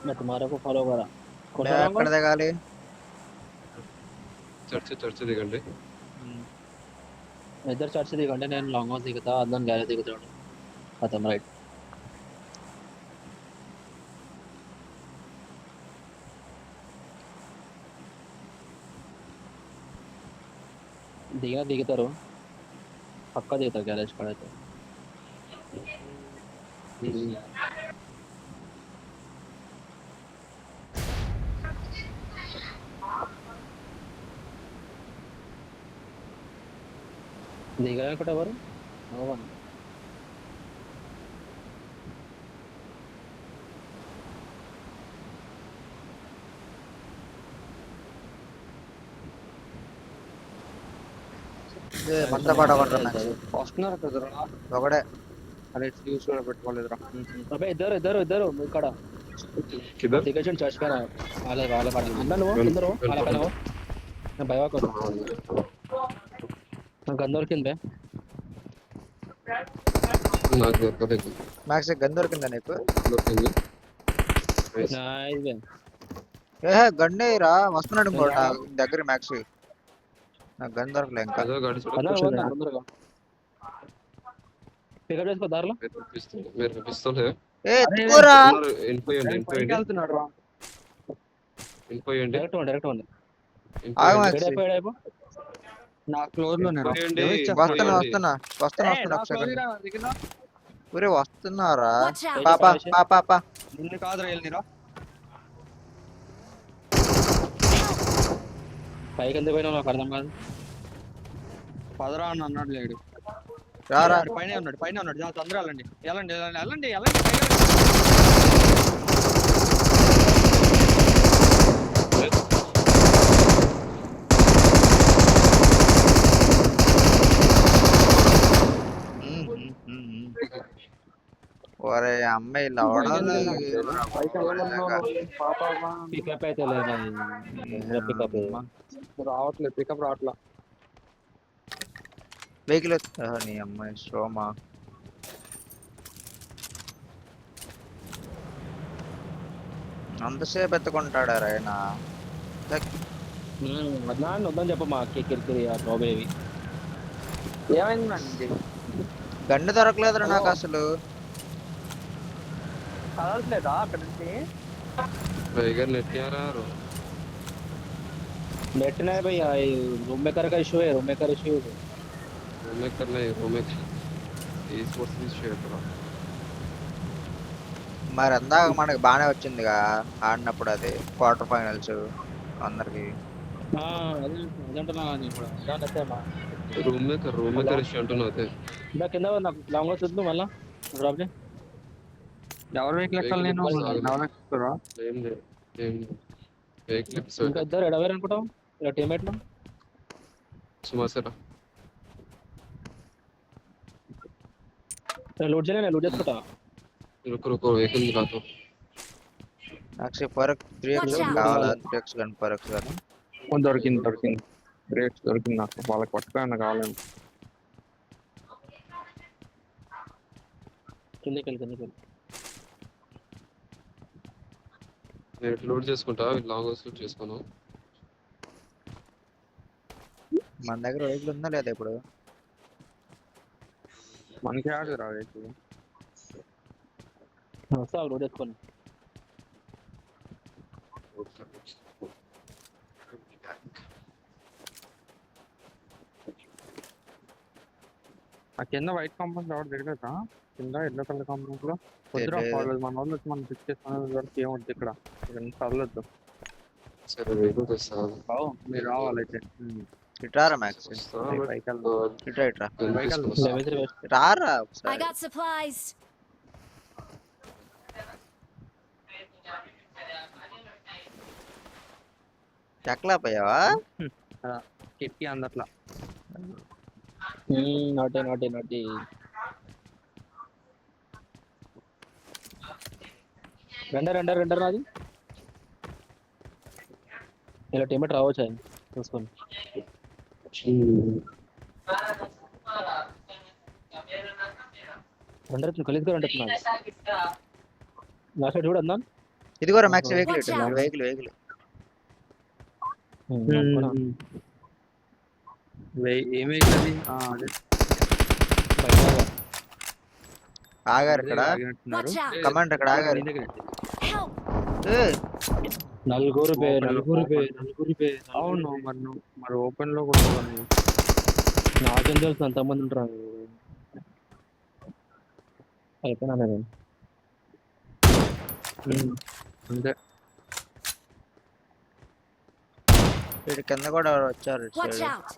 मैं तुम्हारे को फॉलो करा कौन सा मैं रहा ఎక్కడ దిగాలి? చర్చ్ దిగండి. इधर चर्च से दिखा నేను లాంగ్ హౌస్ దిగుతా అదన్ గ్యారేజ్ దిగుతాడు ఖతం రైట్ దిగుతారు పక్కా దిగుతారు గ్యారేజ్ కాడ అయితే దిగాలనుకుంటే ఎవరు అవును మంద పడగొట్టరా మ్యాక్స్. వస్తున్నారు కదరా ఒకడే అరే యూస్ కూడా పెట్టుకోలేదురా అబ్బే ఇద్దరు ఇక్కడ కిదర్ దిగేషన్ చర్చ్ పైన వాళ్ళ పడ అన్న నువ్వు కింద వాళ్ళ పైన నేను భయవాకు నాకు గన్ దొరికిందే నాకు దొరకలేదు. మ్యాక్స్ గన్ దొరికిందా నీకు? దొరికింది. నైస్ ఏహే గన్నేరా వస్తున్నాడు ఇంకోటి నా దగ్గర మ్యాక్స్. నాకు గన్ దొరకలే ఇంకా. ఏదో గాడి చూడ అన్న పోతా తొందరగా పికప్ చేసుకో దారిలో మీరు పిస్తోల్ ఏ ఎత్తుకోరా. వెళ్తున్నాడు రా డైరెక్ట్ ఉంది ఆగు మ్యాక్స్. అయిపో నా క్లోజ్ లోనే రా వస్తున్నా ఒక సెకండ్. ఒరే వస్తున్నారా? Watch out! పాపా నిన్ను కాదురా వెళ్ళిరా పైకి ఎందుకు పోయినా నాకు అర్థం కాదు పదరా అని అన్నాడు లేడు రారా. పైన ఉన్నాడు చాలా తొందర వెళ్ళండి ఒరే అమ్మాయి లవడాలి. పికప్ అయితే లేదు పికప్ రావట్లేదు పికప్ రావట్లా వెహికల్ నీ అమ్మాయి సోమా. అంతసేపు ఎత్తుకుంటాడా రాయనా? వద్దని చెప్పమ్మా కిరికిరి ఆ బాబేవి ఏమైందండి గన్ను దొరకలేదురా నాకు అసలు. కదలట్లేదా అక్కడ నుంచి నెట్ यार नेट नहीं भैया रूम में का इशू है रूम में का इशू है रूम में ఈ స్పోర్ట్స్ ఇష్యూ మరి అందాక మనకి బాగానే వచ్చిందిగా ఆడినప్పుడు అది క్వార్టర్ ఫైనల్స్ అందరికి. రూమ్ మేకర్ ఇష్యూ అంటున్నావు అయితే కింద నాకు లాంగ్ వస్తుంది మళ్ళా డ్రాప్ చే ఎవరు వెహికల్ ఎక్కాలి నేను ఎవరు ఎక్కుతారా ఏం లేదు వెహికల్ ఇంకా ఇద్దరు ఎడవేరు అనుకుంటావు ఇలా టీమేట్ లో సుమాసరా लूट చేసుకుంటా रुको వెహికల్ దిగాతో నాకు ఫరక్ 3x కావాలా? 3x గన్ ఫరక్ కానీ దొరికింది బ్రేక్స్ దొరికింది నాకు వాళ్ళకి పట్టుకోండి కావాలని కిందకి నేను లోడ్ చేసుకుంటా లాంగ్ హౌస్ లోడ్ చేసుకోను. మన దగ్గర వెహికల్ ఉందా లేదా ఇప్పుడు? మనకి ఆడు రా వెహికల్ వస్తా లోడ్ చేసుకొని ఆ కింద వైట్ కాంపౌండ్ ఎవరు దిగలేదా కింద ఎల్లో కలర్ కాంపౌండ్ లో వద్దురా కాలేజ్ మన వాళ్ళు వచ్చి మనం ఫిక్స్ చేసుకునే వరకు ఏమవుతుంది ఇక్కడ చదవద్దు సరే వెహికల్ తెస్తాను. మీరు రావాలైతే ఇట్రారా మ్యాక్స్. ఇట్రా రారా I ఒకసారి. got supplies. చెక్లా పోయావా? కిట్కి అందట్లా నాటి రెండర్ నాది ఇలా టీమేట్ రావచ్చు ఆయన చూసుకొని రెండర్ కలిసి రెండుతున్నాను నా సైడ్ చూడన్నా ఇదిగోరా మ్యాక్స్ ఓహో. Vehicle Watch out. Vehicle vehicle ఏం వెహికల్ అది అదే ఆగారు ఇక్కడ ఆగినట్టున్నారు. Watch out. కమాండర్ ఇక్కడ ఆగారు నీ దగ్గర Help. ఏయ్, నలుగురు బే నలుగురు బే నలుగురు బే అవును మరి ఓపెన్ లో కూడా నువ్వు నాకేం తెలుసు అంతమంది ఉంటారు అయిపోయినా నేను అంతే. వీడి కింద కూడా ఎవరో వచ్చారు ఇటు Watch సైడ్. out.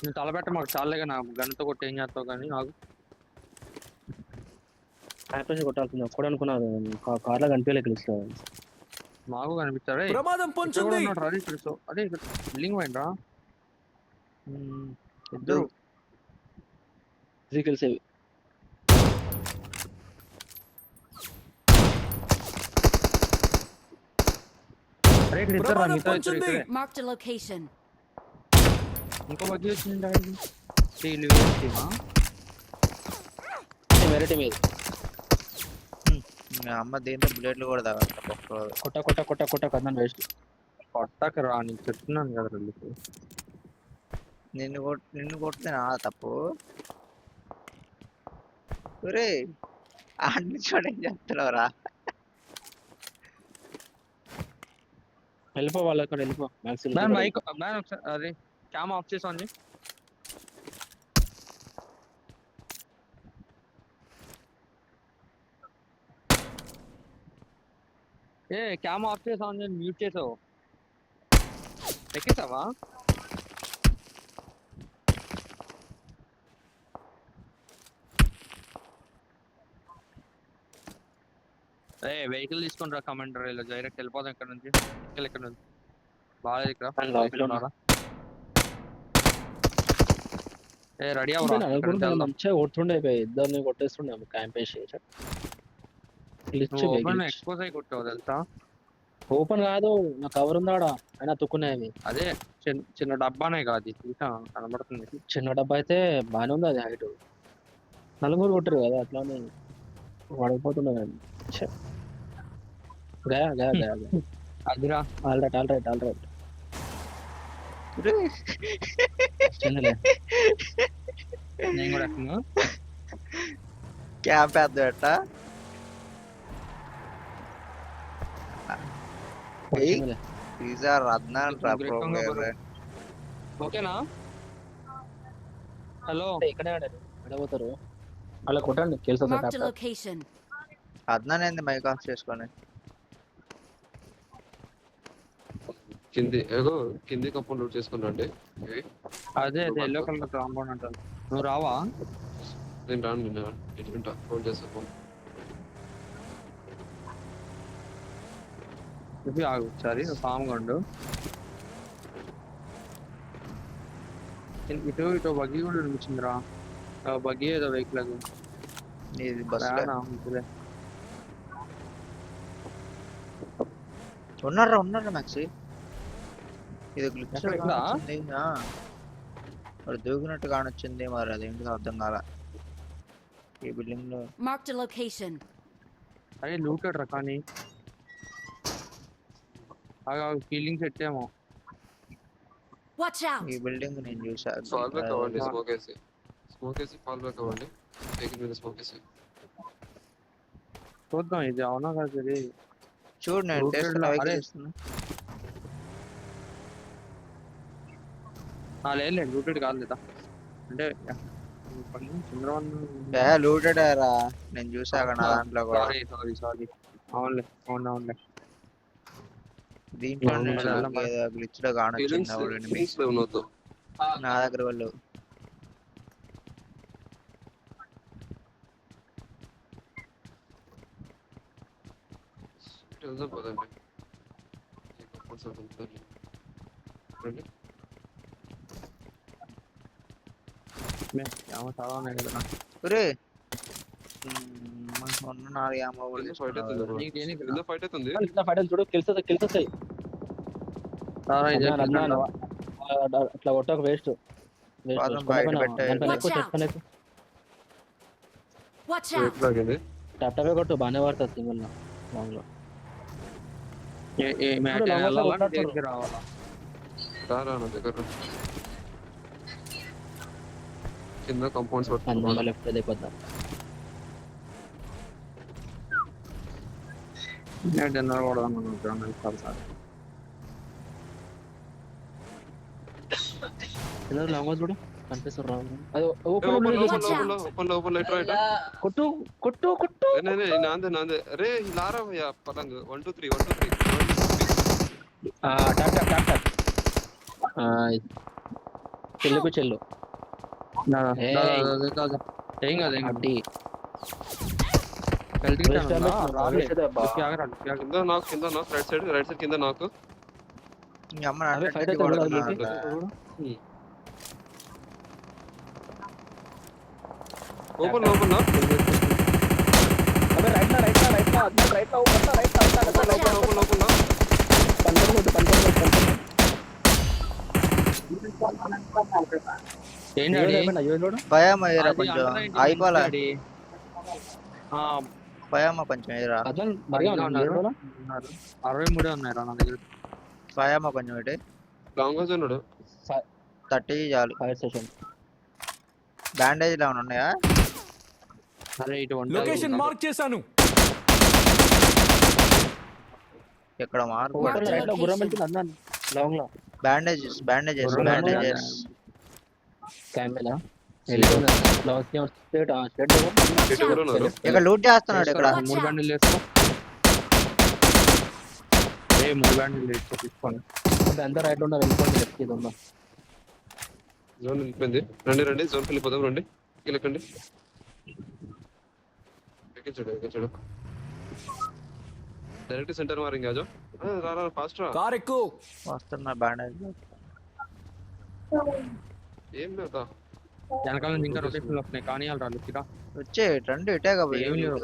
నువ్వు తలపెట్ట మాకు చాలేగా నా గన్నుతో కొట్టి ఏం చేస్తావు కానీ నాకు హ్యాపీ కొట్టాల్సింది ఒక్కడే అనుకున్నాను కార్లో కనిపించలే తెలుస్తుంది మాకు కనిపించారు. ప్రమాదం పొంచుంది. అదే ఇక్కడ బిల్డింగ్ పోయిండ్రా. ఇద్దరు ఫిజికల్స్ అవి అరే ఇక్కడ ఇద్దరు ప్రమాదం మిగతా ఇద్దరు పొంచుంది. ఇక్కడే. Marked a location. ఇంకో బగ్గి వచ్చింది వీళ్ళు వేరే టీమా? వేరే టీం ఇది మీ అమ్మ దీంతో బుల్లెట్లు కూడా తగలదు కొట్ట కొట్ట కొట్ట కొట్ట కన్నా వేస్ట్ కొట్టక రా నీకు చెప్తున్నాను కదా వీళ్ళకి. నిన్ను కొడితే నా తప్పు ఒరే ఆడిని చూడేం చెప్తున్నావురా వెళ్ళిపో వాళ్ళ అక్కడ వెళ్ళిపో మ్యాక్స్ మ్యాన్ మైక్ మ్యాన్ ఒకసారి అదే క్యామ్ ఆఫ్ చేసి ఆన్ చేయి. క్యామ్ ఆఫ్ చేసి ఆన్ చేసి మ్యూట్ చేసావు. ఎక్కేసావా? వెహికల్ తీసుకొని రా కమాండర్. ఇలా డైరెక్ట్ వెళ్ళిపోదాం ఇక్కడ నుంచి. ఇక్కడ నుంచి బాగా ఇక్కడ రెడీ అవ్వరా? మంచిగా కొడుతుండే ఇద్దరిని కొట్టేస్తుండే క్యాంప్ వేసి ఎక్స్పోజ్ అయి కొట్టావు తెలుసా? ఓపెన్ కాదు నా కవర్ ఉందాడా అయినా తుక్కున్నాయి అదే చిన్న డబ్బానే కాదు చూసా కనబడుతుంది. చిన్న డబ్బా అయితే బాగానే ఉంది అది హైట్ నలుగురు కొట్టరు కదా అట్లానే పడిపోతుండే గయా గయా గయా అదిరా all right all right all right నేను కూడా ఎక్కువ క్యాంప్ వేద్దాట అద్నాన్ రా ఓకేనా? హలో ఇక్కడే ఆడారు ఎక్కడ పోతారు అలా కొట్టండి తెలుసా Marked a location. అద్నాన్ ఏంది మైక్ ఆఫ్ చేసుకొని కింది కంపౌండ్ లూట్ చేసుకున్నాండి. అదే ఎల్లో కలర్ కాంపౌండ్ అంటారు. నువ్వు రావా? నేను రాను నిన్న ఎట్లుంటా ఫోన్ చేస్తాను. ఇది ఆగు ఒకసారి ఫామ్ కొండు. ఇటు బగ్గి కూడా అనిపించిందిరా. బగ్గి ఏదో వెహికల్ అది ఇది బస్ ఉన్నారా మ్యాక్సీ ఇది గ్లిచ్ వచ్చింది మరి దూకినట్టు కానొచ్చింది మరి అదేంటిదో అర్థం కాల ఈ బిల్డింగ్ లో. Marked a location. అరే లూటెడ్ రా కానీ ఫీలింగ్ సెట్ ఏమో. Watch out. ఈ బిల్డింగ్ నేను చూసా ఫాల్ బ్యాక్ అవ్వండి. స్మోక్ వేసి ఫాల్ బ్యాక్ అవ్వండి. వెహికల్ మీద స్మోక్ వేసి చూద్దాం ఇది అవునా కాదు. ఇది చూడు నేను Looted చేస్తున్నా లా, వెహికల్ అరే. చేస్తున్నా. లేదు లూటెడ్ కాదు లేదా అంటే లూటెడ్ రా నేను చూసా అక్కడ నా దాంట్లో కూడా సారీ అవునులే అవునులే. దీంట్లో అవును, గ్లిచ్ లో కానొచ్చింది అవును ఫీలింగ్స్ లేవు నవ్వుతావు. నా దగ్గర వాళ్ళు వెళ్దాం పదండి. కంపౌండ్స్ వెళ్తాం రండి. చాలా ఉన్నాయి కదా. ఒరే మొన్న 4 యామో కింద ఫైట్ అవుతుంది bro. నీకు దేనికి కింద ఫైట్ అవుతుంది. ఫైటల్ చూడు కిల్సొస్తాయి అట్లా కొట్టక వేస్ట్ పాదం బయట పెట్టే. Watch out. ఎట్లా ఆగింది? టప్పే కొట్టు బాగానే పడుతుంది సింగిల్ లో ఏ మ్యాచ్ ఇప్పుడు long వెళ్ళాలా కొట్లాడుతున్నారు. దగ్గరికి రావాలా? రారా నా దగ్గర రా. కింద కంపౌండ్స్ పట్టుకున్నాను. లెఫ్ట్ అయిపోతాం. నేను డిన్నర్ కొడదాం అనుకుంటున్నాను సార్. లాంగ్ చూడు కనిపిస్తారు రావు. అది open open open light right. కొట్టు కొట్టు కొట్టు. నాందే అరే లారా భయ్యా పతంగ్ 1 2 3 1 2 3 టాప్ టాప్ టాప్ టాప్. చెల్లుకు చెల్లు ఏయ్. ఏం కాదు ఏం కాదు. అడ్డి హెల్త్ కింద నాకు రైట్ సైడ్ కింద నాకు. ఈ అమ్మ అవే నన్ను ఫైట్ అన్నిటికీ అవుతుంది కొడుతున్నాడు. ఓపెన్ అదే right right right right open భయం అయ్యారా కొంచెం అయిపోలే. భయమ్మ కొంచెం అయ్యారా 63 ఉన్నాయి రా నా దగ్గర. భయమ్మ కొంచెం ఇటు లాంగ్ ఉన్నాడు. 30 చాలు. Fire session. బ్యాండేజ్ ఏమైనా ఉన్నాయా? అరే ఇటు లొకేషన్ మార్క్ చేశాను. ఇక్కడ మార్క్ రైట్ లో గుర్రం వెళ్తుంది అన్నాను. లాంగ్ లో బ్యాండేజెస్ క్యామెలా ఇటు కూడా ఉన్నారు. ఇక్కడ లూట్ చేస్తున్నాడు ఇక్కడ. Watch 3 out. బ్యాండిల్ వేసుకో. 3 బ్యాండిల్ వేసుకో తీసుకోండి. అంతా రైట్ లో ఉన్నారు. వెళ్ళిపోండి లెఫ్ట్ కి ఉందా. జోన్ వెళ్ళిపోయింది. రండి జోన్ వెళ్ళిపోదాం. రండి ఎక్కండి. ఎక్కించాడు డైరెక్ట్ సెంటర్ మారింగ్ ఆజో. రా ఫాస్ట్ రా. కార్ ఎక్కు. వస్తున్నా బ్యాండేజ్. ఏం లేదా వెనకాల నుంచి ఇంకా రొటేషన్ వస్తున్నాయి కానీ వాళ్ళు రాలేదు ఇక. వచ్చే రండి ఇటే కాబట్టి ఏం లేవు.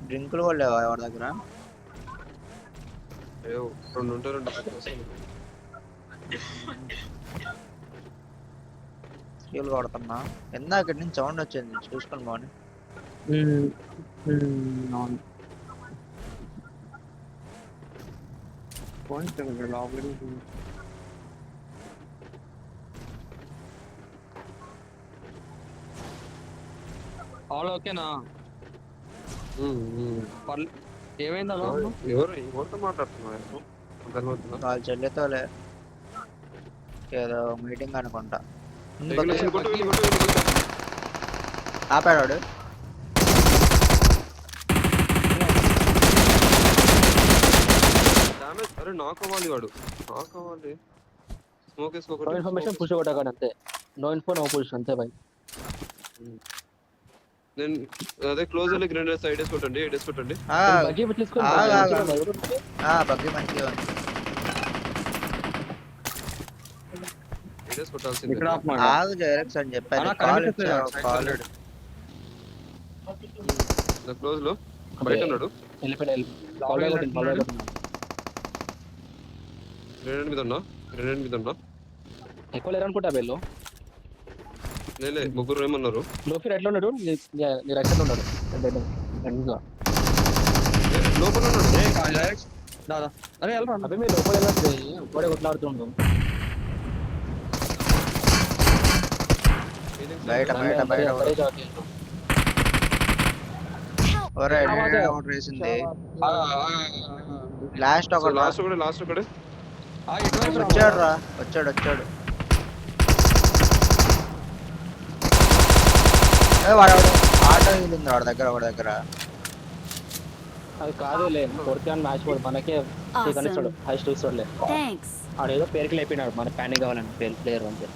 డ్రింకులు కూడా లేవా ఎవరి దగ్గర? రెండు ఉంటారు. స్కీల్ కొడుతున్నా. ఇందాక నుంచి సౌండ్ వచ్చింది చూసుకొని పోనీ. అవును పాయింట్ లోపలికి ఆల్ ఓకేనా? ఏమైందా? ఎవరితో మాట్లాడుతున్నారు? వాళ్ళ చెల్లెతోలే ఏదో మీటింగ్ అనుకుంటా. ఆపాడు. అరే నాకు అవ్వాలి వాడు. స్మోక్ వేసుకోకూడదు. ఇన్ఫర్మేషన్ పుష్ కొట్టగాడు అంతే. నో ఇన్ఫో నో పుష్ అంతే బై. నేను అదే క్లోజ్ వెళ్ళి గ్రెనేడ్ సైడ్ వేసుకుంటండి. బగ్గి తీసుకొని బగ్గి మంచిగా ఉంది. వేసుకుంటాల్సింది. ఇక్కడ ఆగు జైరక్స్ అని చెప్పాను. కాల్ కాల్ క్లోజ్ లో బయట ఉన్నాడు. గ్రెనేడ్ మీద ఉన్నా. ఎక్కువ లేరు అనుకుంటా వీళ్ళు. లేలే ముగ్గురు ఏమన్నారు. లోపల ఎట్లా ఉన్నాడు? నీ రక్షణ ఉన్నాడు లోపల ఉన్నాడు. దాదా అరే వెళ్ళరా. అవి మీరు లోపల వెళ్ళండి. ఇప్పుడే కొట్లాడుతుండు. బయట అవుట్ వేసింది. లాస్ట్ ఒకడు వచ్చాడు. వాడు ఆటో ఉంది వాడి దగ్గర. అది కాదులే కొడితే మ్యాచ్ కూడా మనకే కనిస్తాడు. హైస్ట్ ఇస్తాడులే. Thanks. ఆడేదో పేరుకి లేపినాడు. మనకు ప్యానిక్ కావాలంటే ప్లేయర్ అంతే.